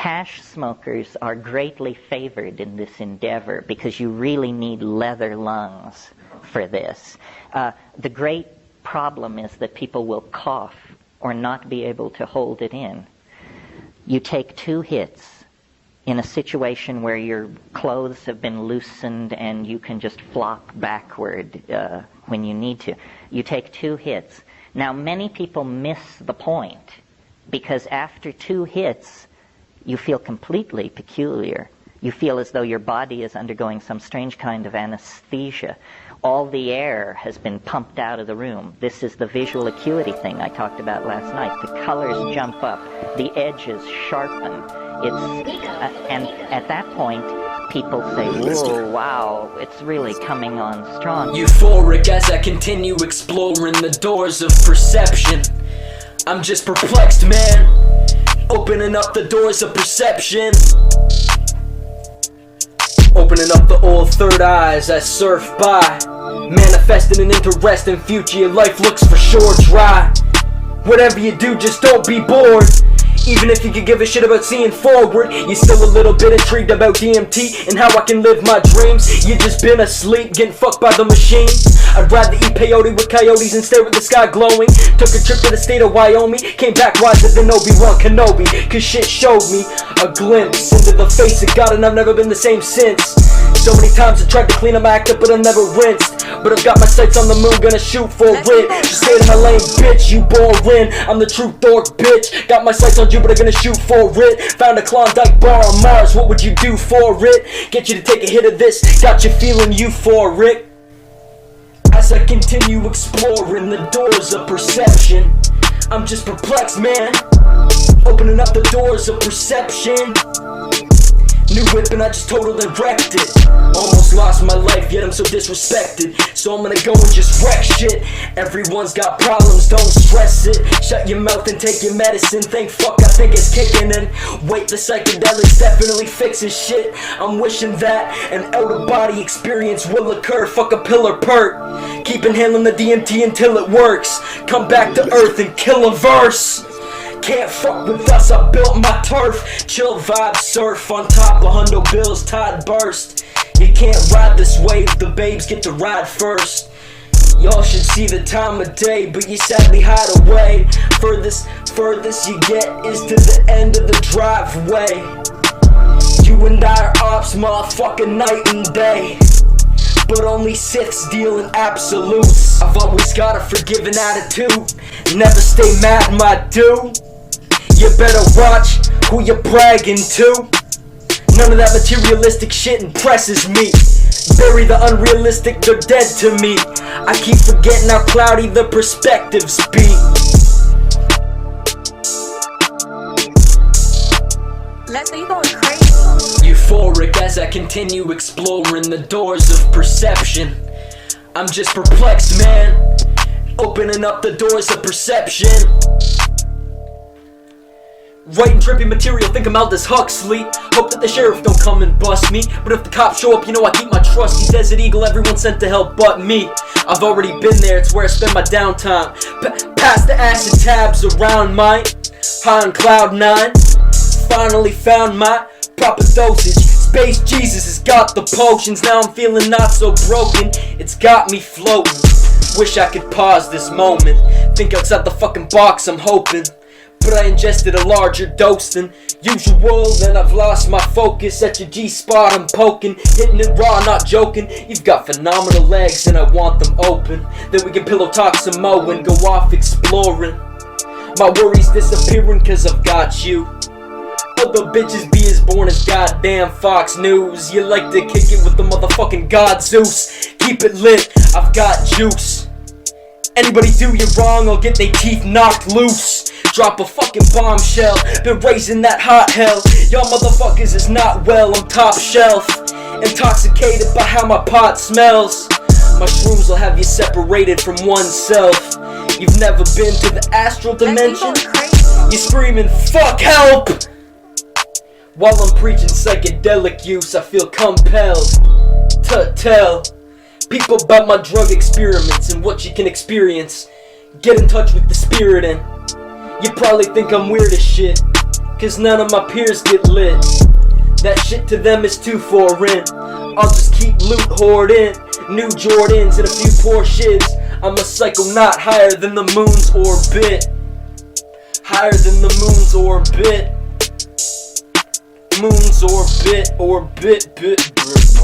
Hash smokers are greatly favored in this endeavor because you really need leather lungs for this. The great problem is that people will cough or not be able to hold it in. You take 2 hits in a situation where your clothes have been loosened and you can just flop backward when you need to. You take 2 hits. Now, many people miss the point because after 2 hits, you feel completely peculiar. You feel as though your body is undergoing some strange kind of anesthesia. All the air has been pumped out of the room. This is the visual acuity thing I talked about last night. The colors jump up. The edges sharpen. And at that point, people say, whoa, wow, it's really coming on strong. Euphoric as I continue exploring the doors of perception. I'm just perplexed, man. Opening up the doors of perception. Opening up the old third eyes I surf by. Manifesting an interesting future, your life looks for sure dry. Whatever you do, just don't be bored. Even if you could give a shit about seeing forward, you're still a little bit intrigued about DMT and how I can live my dreams. You just been asleep, getting fucked by the machine. I'd rather eat peyote with coyotes and stare at the sky glowing. Took a trip to the state of Wyoming, came back wiser than Obi-Wan Kenobi. Cause shit showed me a glimpse into the face of God, and I've never been the same since. So many times I tried to clean up my act up, but I never rinsed. But I've got my sights on the moon, gonna shoot for it. Just stay in my lane, bitch, you boring. I'm the true dork, bitch. Got my sights on Jupiter, gonna shoot for it. Found a Klondike bar on Mars, what would you do for it? Get you to take a hit of this, got you feeling euphoric. As I continue exploring the doors of perception, I'm just perplexed, man. Opening up the doors of perception. New whip and I just totaled and wrecked it. Almost lost my life, yet I'm so disrespected. So I'm gonna go and just wreck shit. Everyone's got problems, don't stress it. Shut your mouth and take your medicine. Thank fuck, I think it's kicking in. Wait, the psychedelics definitely fixing shit. I'm wishing that an out-of-body experience will occur. Fuck a pill or perk. Keep inhaling the DMT until it works. Come back to earth and kill a verse. Can't fuck with us, I built my turf. Chill vibe, surf on top of hundo bills, tide burst. You can't ride this wave, the babes get to ride first. Y'all should see the time of day, but you sadly hide away. Furthest you get is to the end of the driveway. You and I are ops, motherfucking night and day. But only Siths deal in absolutes. I've always got a forgiving attitude. Never stay mad, my dude. You better watch who you're bragging to. None of that materialistic shit impresses me. Bury the unrealistic, they're dead to me. I keep forgetting how cloudy the perspectives be. Leslie, you going crazy? Euphoric as I continue exploring the doors of perception. I'm just perplexed, man. Opening up the doors of perception. Writing trippy material, think I'm Aldous Huxley. Hope that the sheriff don't come and bust me. But if the cops show up, you know I keep my trusty Desert Eagle, everyone sent to hell but me. I've already been there, it's where I spend my downtime. Past the acid tabs around mine. High on cloud 9. Finally found my proper dosage. Space Jesus has got the potions. Now I'm feeling not so broken. It's got me floating. Wish I could pause this moment. Think outside the fucking box, I'm hoping. But I ingested a larger dose than usual. Then I've lost my focus. At your G-spot I'm poking. Hitting it raw, not joking. You've got phenomenal legs and I want them open. Then we can pillow talk some more and go off exploring. My worries disappearing cause I've got you. Other bitches be as born as goddamn Fox News. You like to kick it with the motherfucking God Zeus. Keep it lit, I've got juice. Anybody do you wrong, I'll get they teeth knocked loose. Drop a fucking bombshell, been raising that hot hell. Y'all motherfuckers is not well, I'm top shelf. Intoxicated by how my pot smells. Mushrooms will have you separated from oneself. You've never been to the astral dimension? You're screaming, fuck help! While I'm preaching psychedelic use, I feel compelled to tell people about my drug experiments and what you can experience. Get in touch with the spirit and you probably think I'm weird as shit, cause none of my peers get lit. That shit to them is too foreign. I'll just keep loot hoarding, new Jordans and a few Porsches. I'm a psychonaut higher than the moon's orbit. Higher than the moon's orbit. Moon's orbit, bit.